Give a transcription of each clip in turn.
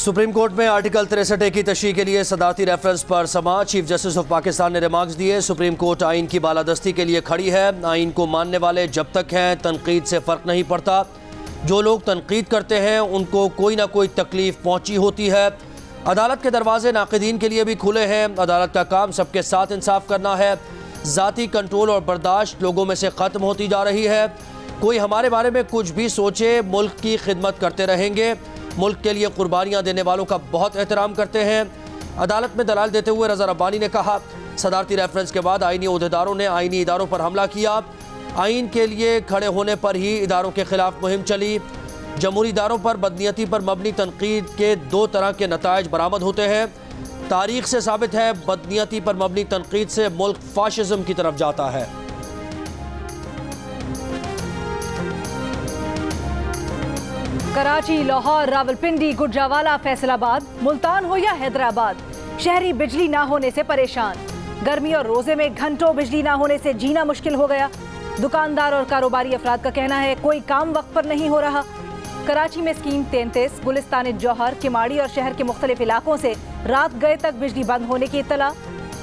Supreme court में article 63A की तशरीह के लिए सदारती रेफरेंस पर समाअत। चीफ जस्टिस ऑफ पाकिस्तान ने रिमार्क्स दिए। सुप्रीम कोर्ट आइन की बालादस्ती के लिए खड़ी है। आइन को मानने वाले जब तक हैं, तनकीद से फ़र्क नहीं पड़ता। जो लोग तनकीद करते हैं उनको कोई ना कोई तकलीफ पहुँची होती है। अदालत के दरवाजे नाक़िदीन के लिए भी खुले हैं। अदालत का काम सबके साथ इंसाफ करना है। ज़ाती कंट्रोल और बर्दाश्त लोगों में से ख़त्म होती जा रही है। कोई हमारे बारे में कुछ भी सोचे, मुल्क की खिदमत करते रहेंगे। मुल्क के लिए कुर्बानियाँ देने वालों का बहुत एहतराम करते हैं। अदालत में दलाल देते हुए रज़ा रब्बानी ने कहा, सदारती रेफरेंस के बाद आइनी ओहदेदारों ने आइनी इदारों पर हमला किया। आइन के लिए खड़े होने पर ही इदारों के खिलाफ मुहिम चली। जमहूरी इदारों पर बदनीयती पर मबनी तनकीद के दो तरह के नताइज बरामद होते हैं। तारीख से साबित है, बदनीयती पर मबनी तनकीद से मुल्क फाशिज्म की तरफ जाता है। कराची, लाहौर, रावलपिंडी, गुजरावाला, फैसलाबाद, मुल्तान हो या हैदराबाद, शहरी बिजली ना होने से परेशान। गर्मी और रोजे में घंटों बिजली ना होने से जीना मुश्किल हो गया। दुकानदार और कारोबारी अफराद का कहना है कोई काम वक्त पर नहीं हो रहा। कराची में स्कीम 33, गुलिस्तान जौहर, किमाड़ी और शहर के मुख्तलिफ इलाकों से रात गए तक बिजली बंद होने की इत्तला।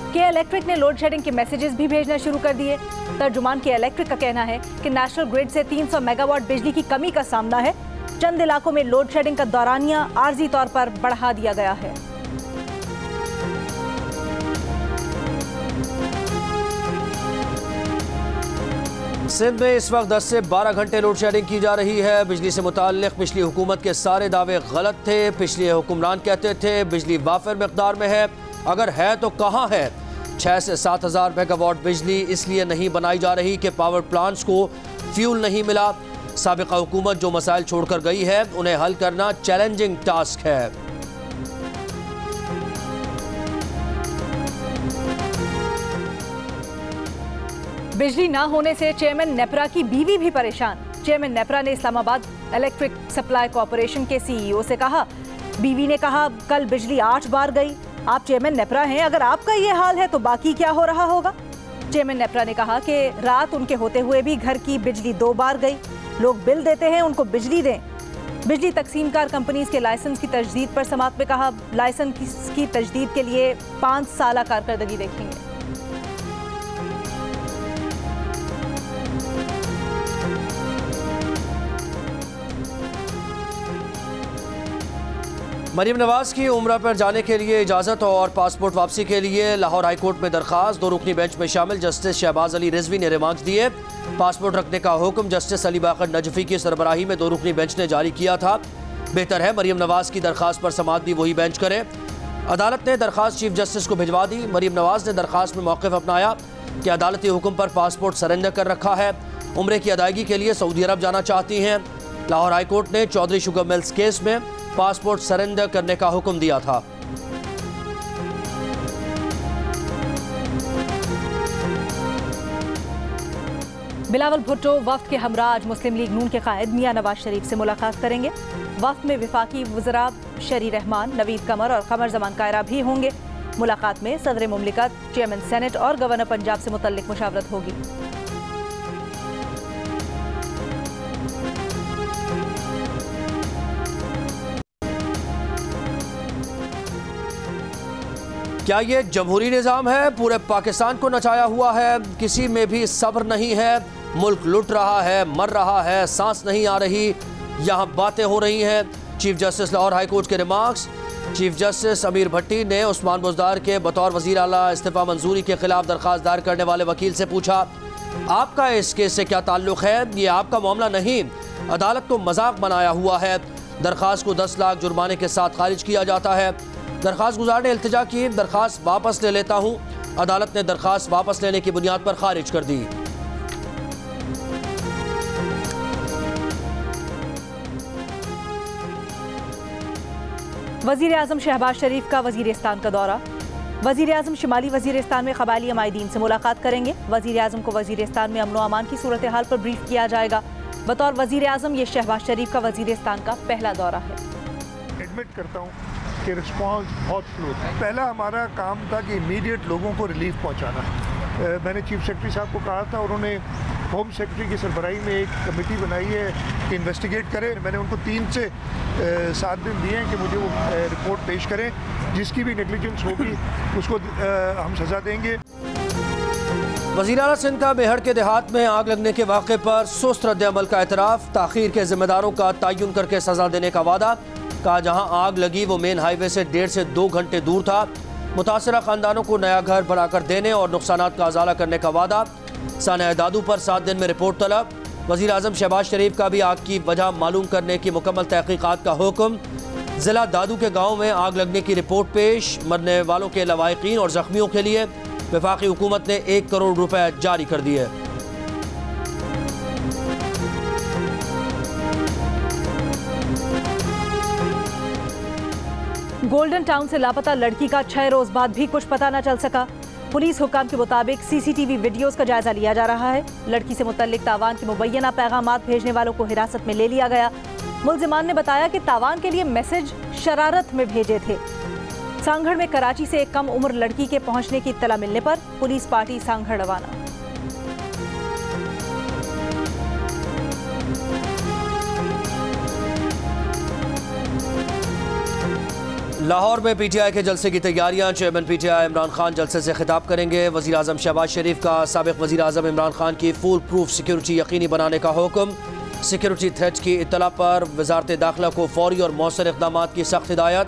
के इलेक्ट्रिक ने लोड शेडिंग के मैसेजेस भी भेजना शुरू कर दिए। तर्जुमान के इलेक्ट्रिक का कहना है कि नेशनल ग्रिड से 300 मेगावाट बिजली की कमी का सामना है। चंद इलाकों में लोड शेडिंग का दौरानिया आर्जी तौर पर बढ़ा दिया गया है। सिंध में इस वक्त 10 से 12 घंटे लोड शेडिंग की जा रही है। बिजली से मुताल्लिक पिछली हुकूमत के सारे दावे गलत थे। पिछले हुक्मरान कहते थे बिजली वाफिर मिकदार में है, अगर है तो कहाँ है। 6 से 7 हज़ार मेगावाट बिजली इसलिए नहीं बनाई जा रही कि पावर प्लांट्स को फ्यूल नहीं मिला। साबिका हुकूमत जो मसाइल छोड़कर गई है उन्हें हल करना चैलेंजिंग टास्क है। बिजली ना होने से चेयरमैन नेपरा की बीवी भी परेशान। चेयरमैन नेपरा ने इस्लामाबाद इलेक्ट्रिक सप्लाई कॉरपोरेशन के CEO से कहा, बीवी ने कहा कल बिजली 8 बार गई। आप चेयरमैन नेपरा हैं, अगर आपका ये हाल है तो बाकी क्या हो रहा होगा। चेयरमैन नेपरा ने कहा कि रात उनके होते हुए भी घर की बिजली 2 बार गई। लोग बिल देते हैं, उनको बिजली दें। बिजली तकसीमकार कंपनीज के लाइसेंस की तजदीद पर समात में कहा, लाइसेंस की तजदीद के लिए 5 साल कारकर्दगी देखेंगे। मरीम नवाज की उम्रा पर जाने के लिए इजाज़त और पासपोर्ट वापसी के लिए लाहौर हाई कोर्ट में दरखास्त। 2 रुकनी बेंच में शामिल जस्टिस शहबाज अली रिजवी ने रिमार्क्स दिए। पासपोर्ट रखने का हुक्म जस्टिस अली बाकर नजफी की सरबराही में 2 रुकनी बेंच ने जारी किया था। बेहतर है मरीम नवाज की दरखास्त पर समाअत भी वही बेंच करे। अदालत ने दरखास्त चीफ जस्टिस को भिजवा दी। मरीम नवाज ने दरखास्त में मौक़िफ़ अपनाया कि अदालती हुक्म पर पासपोर्ट सरेंडर कर रखा है। उम्रे की अदायगी के लिए सऊदी अरब जाना चाहती हैं। लाहौर हाई कोर्ट ने चौधरी शुगर मिल्स केस में पासपोर्ट सरेंडर करने का हुक्म दिया था। बिलावल भुट्टो वफ्द के हमरा आज मुस्लिम लीग नून के कायद मियां नवाज शरीफ से मुलाकात करेंगे। वफ्द में वफाकी वज़रा शरी रहमान, नवीद कमर और कमर जमान कायरा भी होंगे। मुलाकात में सदर मुमलिकत, चेयरमैन सेनेट और गवर्नर पंजाब से मुतल्लिक मुशावरत होगी। क्या ये जमहूरी निज़ाम है? पूरे पाकिस्तान को नचाया हुआ है, किसी में भी सब्र नहीं है। मुल्क लुट रहा है, मर रहा है, सांस नहीं आ रही, यहाँ बातें हो रही हैं। Chief justice Lahore high court के रिमार्क्स। चीफ जस्टिस अमीर भट्टी ने उस्मान बुज़दार के बतौर वज़ीर आला इस्तीफ़ा मंजूरी के खिलाफ दरख्वास्त दायर करने वाले वकील से पूछा, आपका इस केस से क्या ताल्लुक़ है? ये आपका मामला नहीं, अदालत को मजाक बनाया हुआ है। दरख्वास्त को 10 लाख जुर्माने के साथ खारिज किया जाता है। दरख्वास्त गुजार ने इल्तिजा की, दरख्वास्त वापस ले लेता हूँ। अदालत ने दरख्वास्त वापस लेने की बुनियाद पर खारिज कर दी। वज़ीर आज़म शहबाज शरीफ का वज़ीरिस्तान का दौरा। वज़ीर आज़म शुमाली वज़ीरिस्तान में क़बायली अमायदीन से मुलाकात करेंगे। वज़ीर आज़म को वज़ीरिस्तान में अमन व अमान की सूरत हाल पर ब्रीफ किया जाएगा। बतौर वज़ीर आज़म ये शहबाज शरीफ का वज़ीरिस्तान का पहला दौरा है। एडमिट करता हूँ कि रिस्पॉन्स बहुत स्लो था। पहला हमारा काम था कि इमीडिएट लोगों को रिलीफ पहुँचाना। मैंने चीफ सेक्रेटरी साहब को कहा था, उन्होंने होम सेक्रेटरी की सरबराही में एक कमेटी बनाई है कि इन्वेस्टिगेट करे। मैंने उनको 3 से 7 दिन दिए हैं कि मुझे वो रिपोर्ट पेश करें। जिसकी भी नेग्लिजेंस होगी उसको हम सज़ा देंगे। वज़ीर आला सिंध का मेहड़ के देहात में आग लगने के वाक़े पर सुस्त रद्द-ए-अमल का एतराफ़, ताख़ीर के ज़िम्मेदारों का तयन करके सज़ा देने का वादा। कहा जहां आग लगी वो मेन हाईवे से 1.5 से 2 घंटे दूर था। मुतासरा ख़ानदानों को नया घर बनाकर देने और नुकसानात का अज़ाला करने का वादा। साना दादू पर 7 दिन में रिपोर्ट तलब। वज़ीर आज़म शहबाज शरीफ का भी आग की वजह मालूम करने की मुकम्मल तहक़ीक़ात का हुक्म। ज़िला दादू के गाँव में आग लगने की रिपोर्ट पेश। मरने वालों के लवाहिकीन और ज़ख्मियों के लिए वफाकी हुकूमत ने 1 करोड़ रुपए जारी कर दिए। गोल्डन टाउन से लापता लड़की का 6 रोज बाद भी कुछ पता न चल सका। पुलिस हुक्म के मुताबिक सीसीटीवी वीडियोस का जायजा लिया जा रहा है। लड़की से मुतल्लिक तावान के मुबैना पैगामात भेजने वालों को हिरासत में ले लिया गया। मुल्जिमान ने बताया कि तावान के लिए मैसेज शरारत में भेजे थे। सांगड़ में कराची से एक कम उम्र लड़की के पहुंचने की इत्तला मिलने पर पुलिस पार्टी सांगड़ रवाना। लाहौर में पीटीआई के जलसे की तैयारियां। चेयरमैन पीटीआई इमरान खान जलसे से खिताब करेंगे। वज़ीर आज़म शहबाज शरीफ का साबिक़ वज़ीर आज़म इमरान खान की फुल प्रूफ सिक्योरिटी यकीनी बनाने का हुक्म। सिक्योरिटी थ्रेट की इत्तला पर वज़ारत दाखिला को फौरी और मौसर इक़दाम की सख्त हिदायत।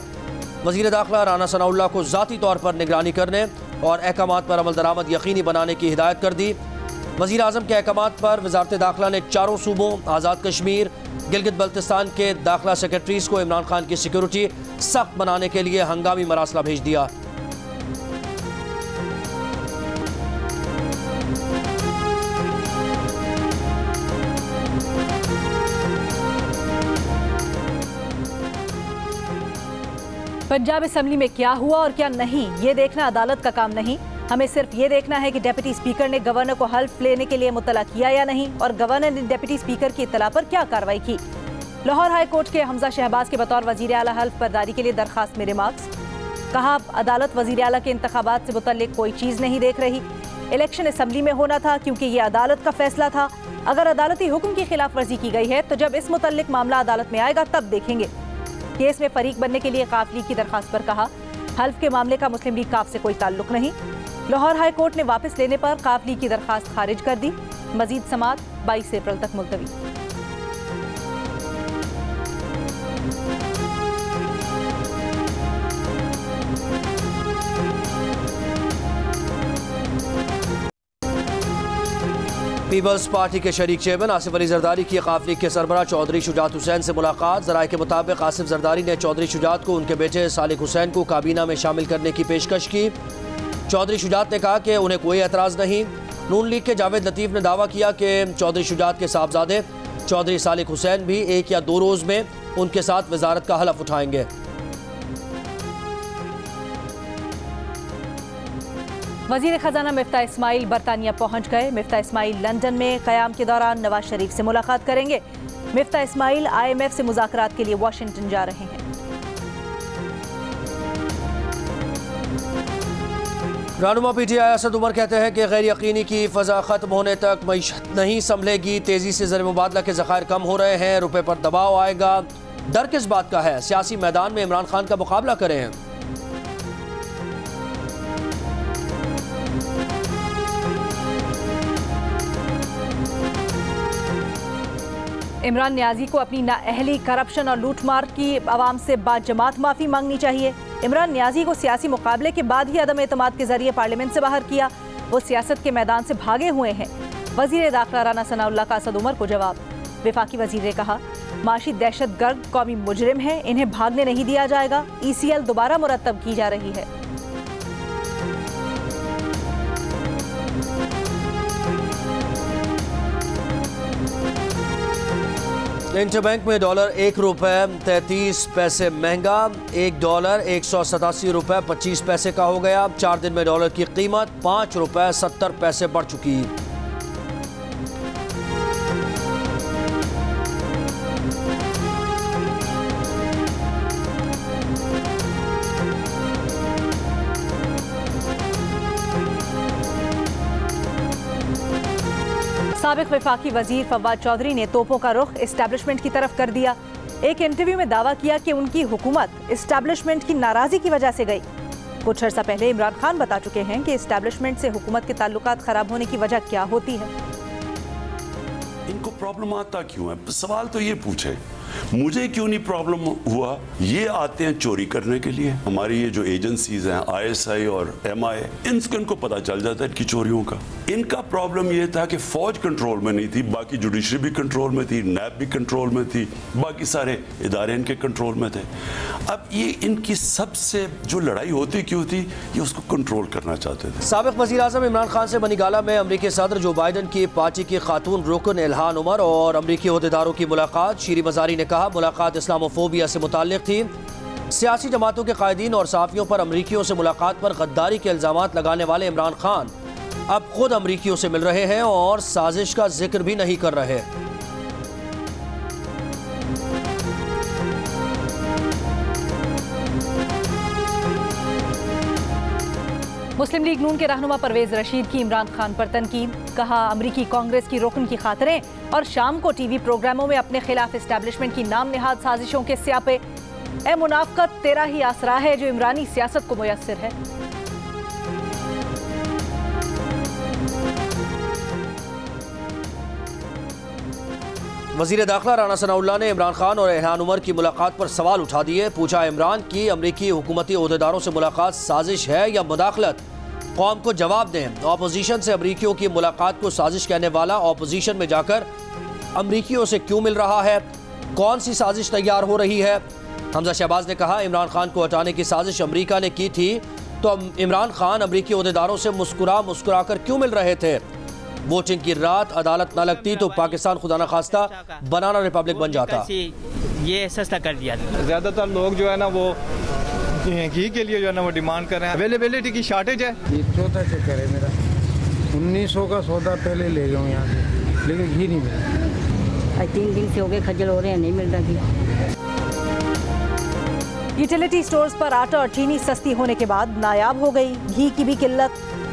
वज़ीर दाखिला राना सनाउल्लाह को ज़ाती तौर पर निगरानी करने और अहकामात पर अमल दरामद यकीनी बनाने की हिदायत कर दी। वज़ीर आज़म के अहकामात पर वज़ारत दाखिला ने 4 सूबों आज़ाद कश्मीर, गिलगित बल्तिस्तान के दाखिला सेक्रेटरीज़ को इमरान खान की सिक्योरिटी सख्त बनाने के लिए हंगामी मरासला भेज दिया। पंजाब असेंबली में क्या हुआ और क्या नहीं, ये देखना अदालत का काम नहीं। हमें सिर्फ ये देखना है कि डिप्टी स्पीकर ने गवर्नर को हल्फ लेने के लिए मुतला किया या नहीं और गवर्नर ने डिप्टी स्पीकर की इत्तला पर क्या कार्रवाई की। लाहौर हाई कोर्ट के हमजा शहबाज के बतौर वजीर आला हल्फ बर्दारी के लिए दरखास्त में रिमार्क्स। कहा अदालत वजीर आला के इंतखाबात से मुतल्लिक कोई चीज़ नहीं देख रही। इलेक्शन असेंबली में होना था क्योंकि ये अदालत का फैसला था। अगर अदालती हुक्म की खिलाफ वर्जी की गई है तो जब इस मुतल्लिक मामला अदालत में आएगा तब देखेंगे। केस में फरीक बनने के लिए काफ लीग की दरखास्त पर कहा हल्फ के मामले का मुस्लिम लीग काफ से कोई ताल्लुक नहीं। लाहौर हाई कोर्ट ने वापस लेने पर काफ लीग की दरखास्त खारिज कर दी। मजीद समात 22 अप्रैल तक मुलतवी। पीपल्स पार्टी के शरीक चेयरमैन आसिफ अली जरदारी की काफ लीग के सरबराह चौधरी शुजात हुसैन से मुलाकात। ज़राए के मुताबिक आसिफ जरदारी ने चौधरी शुजात को उनके बेटे सालिक हुसैन को काबीना में शामिल करने की पेशकश की। चौधरी शुजात ने कहा कि उन्हें कोई एतराज़ नहीं। नून लीग के जावेद लतीफ़ ने दावा किया कि चौधरी शुजात के साहबजादे चौधरी सालिक हुसैन भी 1 या 2 रोज़ में उनके साथ वजारत का हलफ उठाएंगे। वजीर खजाना मिफ्ता इस्माइल बरतानिया पहुंच गए। मिफ्ता इस्माइल लंदन में क़याम के दौरान नवाज शरीफ से मुलाकात करेंगे। मिफ्ता इस्माइल IMF से मुज़ाकरात के लिए वाशिंगटन जा रहे हैं। रहनुमा पीटीआई असद उमर कहते हैं कि गैर यकीनी की फ़ज़ा ख़त्म होने तक मईशत नहीं संभलेगी। तेज़ी से ज़र मुबादला के ज़खायर कम हो रहे हैं, रुपये पर दबाव आएगा। डर किस बात का है, सियासी मैदान में इमरान खान का मुकाबला करें। इमरान नियाजी को अपनी नाअहली, करप्शन और लूटमार की आवाम से बाजमात माफ़ी मांगनी चाहिए। इमरान नियाजी को सियासी मुकाबले के बाद ही अदम एतमाद के जरिए पार्लियामेंट से बाहर किया। वो सियासत के मैदान से भागे हुए हैं। वजीर दाखिला राना सनाउल्लाह का असद उमर को जवाब। वफाकी वजीर ने कहा माशी दहशत गर्द कौमी मुजरिम है, इन्हें भागने नहीं दिया जाएगा। ECL दोबारा मुरतब की जा रही है। इंटरबैंक में डॉलर $1.33 महंगा। $1 187.25 का हो गया। 4 दिन में डॉलर की कीमत $5.70 बढ़ चुकी। साबिक वफाकी वजीर फवाद चौधरी ने तोपों का रुख इस्टेब्लिशमेंट की तरफ कर दिया। एक इंटरव्यू में दावा किया कि उनकी हुकूमत इस्टेब्लिशमेंट की नाराजगी की वजह से गई। कुछ अर्सा पहले इमरान खान बता चुके हैं कि इस्टेब्लिशमेंट से हुकूमत के ताल्लुकात खराब होने की वजह क्या होती है। इनको प्रॉब्लम आता क्यों है? सवाल तो ये पूछे, मुझे क्यों नहीं प्रॉब्लम हुआ? ये आते हैं चोरी करने के लिए। हमारी ये जो एजेंसीज हैं ISI और MI, इनको पता चल जाता है इनकी चोरियों का। इनका प्रॉब्लम ये था कि फौज कंट्रोल में नहीं थी, बाकी जुडिशरी भी कंट्रोल में थी, नैब भी कंट्रोल में थी, बाकी सारे इदारे इनके कंट्रोल में थे। अब ये इनकी सबसे जो लड़ाई होती क्यों थी, ये उसको कंट्रोल करना चाहते थे। साबिक वज़ीर आज़म इमरान खान से बनीगाला में अमरीकी सदर जो बाइडन की पार्टी की खातून रुकन इल्हान उमर और अमरीकी ओहदेदारों की मुलाकात। शीरी मज़ारी ने कहा मुलाकात इस्लामोफोबिया से मुताल्लिक थी। सियासी जमातों के कायदीन और सहाफ़ियों पर अमरीकियों से मुलाकात पर गद्दारी के इल्ज़ामात लगाने वाले इमरान खान अब खुद अमरीकियों से मिल रहे हैं और साजिश का जिक्र भी नहीं कर रहे। मुस्लिम लीग नून के रहनुमा परवेज रशीद की इमरान खान पर तनकीद। कहा अमरीकी कांग्रेस की रुकन की खातिरें और शाम को टीवी प्रोग्रामों में अपने खिलाफ एस्टेब्लिशमेंट की नाम निहाद साजिशों के स्यापे। ए मुनाफकत तेरा ही आसरा है जो इमरानी सियासत को मुयस्सर है। वज़ीर दाखिला राना सनाउल्लाह ने इमरान खान और इल्हान उमर की मुलाकात पर सवाल उठा दिए। पूछा इमरान की अमरीकी हुकूमती ओहदेदारों से मुलाकात साजिश है या मुदाखलत? कौम को जवाब दें। ऑपोजिशन से अमरीकियों की मुलाकात को साजिश कहने वाला ऑपोजिशन में जाकर अमरीकियों से क्यों मिल रहा है? कौन सी साजिश तैयार हो रही है? हमजा शहबाज ने कहा इमरान खान को हटाने की साजिश अमरीका ने की थी तो इमरान खान अमरीकी ओहदेदारों से मुस्कुरा कर क्यों मिल रहे थे? वोटिंग की रात अदालत न लगती तो पाकिस्तान खुदा न खास्ता बनाना रिपब्लिक बन जाता। ये सस्ता कर दिया। ज़्यादातर लोग जो है ना वो घी के लिए जो है ना वो डिमांड कर रहे हैं। अवेलेबिलिटी की शॉर्टेज है। ये चौथा चक्कर है मेरा। 1900 का सौदा पहले ले गया हूँ यहाँ से, लेकिन घी नहीं मिला। 3 दिन से हो गए, खज्जल हो रहे हैं, नहीं मिल रहा घी। यूटिलिटी स्टोर्स पर आटा और चीनी सस्ती होने के बाद नायाब हो गई घी की भी किल्लत।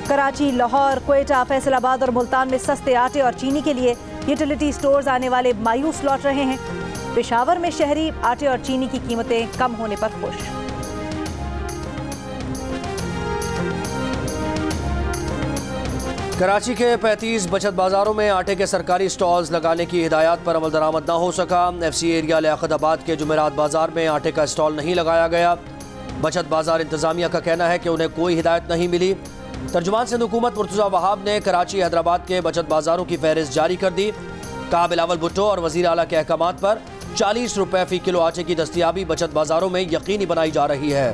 कराची, लाहौर, क्वेटा, फैसलाबाद और मुल्तान में सस्ते आटे और चीनी के लिए यूटिलिटी स्टोर्स आने वाले मायूस लौट रहे हैं। पेशावर में शहरी आटे और चीनी की कीमतें कम होने पर खुश। कराची के 35 बचत बाजारों में आटे के सरकारी स्टॉल्स लगाने की हिदायत पर अमल दरामद न हो सका। FC एरिया लियाकताबाद के जुमेरात बाजार में आटे का स्टॉल नहीं लगाया गया। बचत बाजार इंतजामिया का कहना है कि उन्हें कोई हिदायत नहीं मिली। तर्जुमान सिंध हुकूमत मुर्तज़ा वहाब ने कराची हैदराबाद के बचत बाजारों की फहरिस्त जारी कर दी। कहा बिलावल भुट्टो और वज़ीर आला के अहकामात पर 40 रुपए फ़ी किलो आटे की दस्तियाबी बचत बाजारों में यकीनी बनाई जा रही है।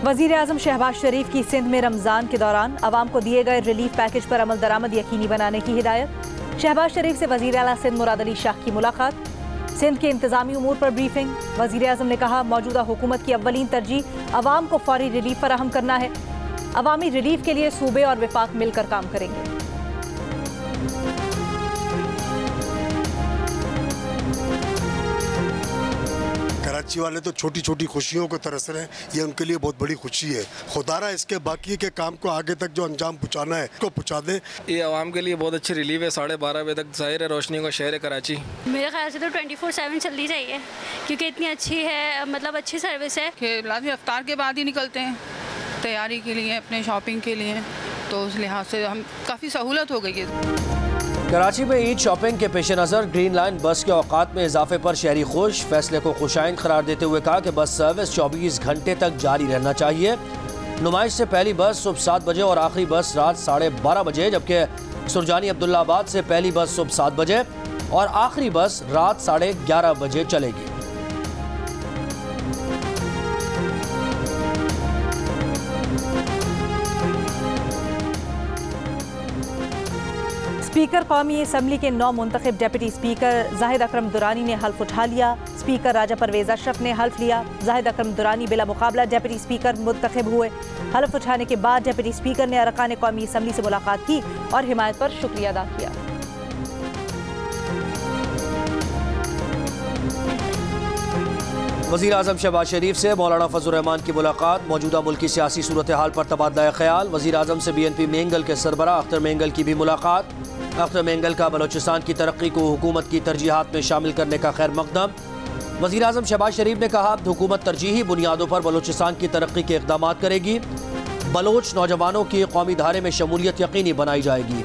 वज़ीर आज़म शहबाज शरीफ की सिंध में रमज़ान के दौरान अवाम को दिए गए रिलीफ पैकेज पर अमल दरामद यकीनी बनाने की हिदायत। शहबाज शरीफ से वज़ीर आला सिंध मुराद अली शाह की मुलाकात। सिंध के इंतजामी उमूर पर ब्रीफिंग। वज़ीर आज़म ने कहा मौजूदा हुकूमत की अव्वलीन तरजीह अवाम को फौरी रिलीफ फराहम करना है। अवामी रिलीफ के लिए सूबे और विफाक मिलकर काम करेंगे। कराची वाले तो छोटी छोटी खुशियों को तरस रहे हैं, ये उनके लिए बहुत बड़ी खुशी है। खुदारा इसके बाकी के काम को आगे तक जो अंजाम पहुँचाना है उसको पहुँचा दे। ये आवाम के लिए बहुत अच्छी रिलीफ है। 12:30 बजे तक ज़ाहिर है रोशनी का शहर है कराची। मेरे ख्याल से तो 24/7 चलनी चाहिए क्योंकि इतनी अच्छी है, मतलब अच्छी सर्विस है कि लाजमी अफ्तार के बाद ही निकलते हैं तैयारी के लिए, अपने शॉपिंग के लिए, तो उस लिहाज से हम काफ़ी सहूलत हो गई है। कराची में ईद शॉपिंग के पेश नज़र ग्रीन लाइन बस के औकात में इजाफे पर शहरी खुश। फैसले को खुशाइंद करार देते हुए कहा कि बस सर्विस 24 घंटे तक जारी रहना चाहिए। नुमाइश से पहली बस सुबह 7 बजे और आखिरी बस रात 12:30 बजे, जबकि सुरजानी अब्दुल्लाबाद से पहली बस सुबह 7 बजे और आखिरी बस रात 11:30 बजे चलेगी। स्पीकर कौमी असम्बली के 9 मुंतखब डिप्टी स्पीकर जाहिद अकरम दुरानी ने हल्फ उठा लिया। स्पीकर राजा परवेज अशरफ ने हल्फ लिया। जाहिद अकरम दुरानी बिला मुकाबला डिप्टी स्पीकर मुंतखब हुए। हल्फ उठाने के बाद डिप्टी स्पीकर ने अरकान कौमी असम्बली से मुलाकात की और हिमायत पर शुक्रिया अदा किया। वज़ीर आज़म शहबाज शरीफ से मौलाना फजल रहमान की मुलाकात, मौजूदा मुल्की सियासी सूरत हाल पर तबादला ख्याल। वज़ीर आज़म से BNP मेंगल के सरबराह अख्तर मेंगल की भी मुलाकात। अख्तर मेंगल का बलोचिस्तान की तरक्की को हुकूमत की तरजीहात में शामिल करने का खैर मकदम। वज़ीर आज़म शहबाज शरीफ ने कहा, हुकूमत तरजीही बुनियादों पर बलोचिस्तान की तरक्की के इक़दाम करेगी। बलोच नौजवानों की कौमी धारे में शमूलियत यकीनी बनाई जाएगी।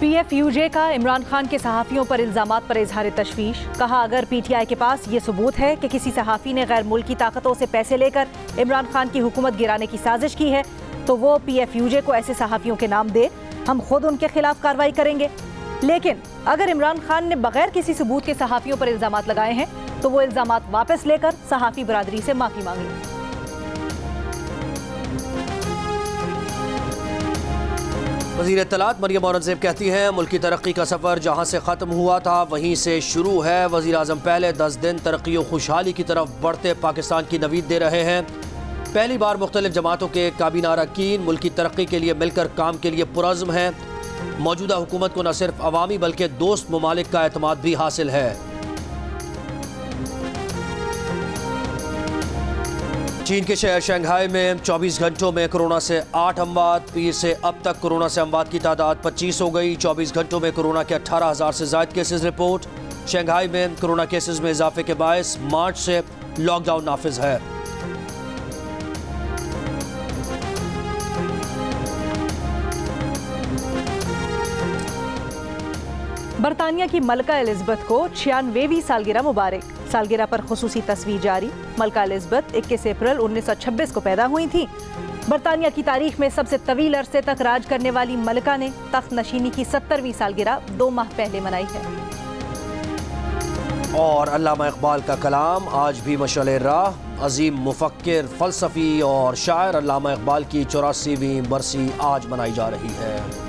PFUJ का इमरान खान के सहाफ़ियों पर इल्ज़ामात पर इजहार तशवीश। कहा, अगर PTI के पास ये सबूत है कि किसी सहाफ़ी ने गैर मुल्की ताकतों से पैसे लेकर इमरान खान की हुकूमत गिराने की साजिश की है तो वो PFUJ को ऐसे सहाफ़ियों के नाम दे, हम खुद उनके खिलाफ कार्रवाई करेंगे। लेकिन अगर इमरान खान ने बगैर किसी सबूत के सहाफ़ियों पर इल्ज़ामात लगाए हैं तो वो इल्ज़ामात वापस लेकर सहाफ़ी बरादरी से माफ़ी मांगे। वज़ीर इत्तलात मरियम औरंगज़ेब कहती हैं, मुल्क की तरक्की का सफ़र जहाँ से ख़त्म हुआ था वहीं से शुरू है। वज़ीर आज़म पहले 10 दिन तरक्की और खुशहाली की तरफ बढ़ते पाकिस्तान की नवीद दे रहे हैं। पहली बार मुख्तलिफ जमातों के काबीना अरकान मुल्क की तरक्की के लिए मिलकर काम के लिए पुरज़्म हैं। मौजूदा हुकूमत को न सिर्फ अवामी बल्कि दोस्त ममालिक का एतमाद भी हासिल है। चीन के शहर शंघाई में 24 घंटों में कोरोना से 8 अमवात। पीर से अब तक कोरोना से अमवात की तादाद 25 हो गई। 24 घंटों में कोरोना के 18,000 से ज़ायद केसेस रिपोर्ट। शंघाई में कोरोना केसेस में इजाफे के बायस मार्च से लॉकडाउन नाफिज है। बरतानिया की मलका एलिज़ाबेथ को 96वीं सालगिरह मुबारक। सालगिरह पर खुसूसी तस्वीर जारी। मलका एलिज़ाबेथ 21 अप्रैल 1926 को पैदा हुई थी। बरतानिया की तारीख में सबसे तवील अरसे तक राज करने वाली मलका ने तख्त नशीनी की 70वीं सालगिरह 2 माह पहले मनाई है। और अल्लामा इकबाल का कलाम आज भी मशअल राह। अजीम मुफक्किर, फ़लसफ़ी और शायर अल्लामा इकबाल की 84वीं बरसी आज मनाई जा रही है।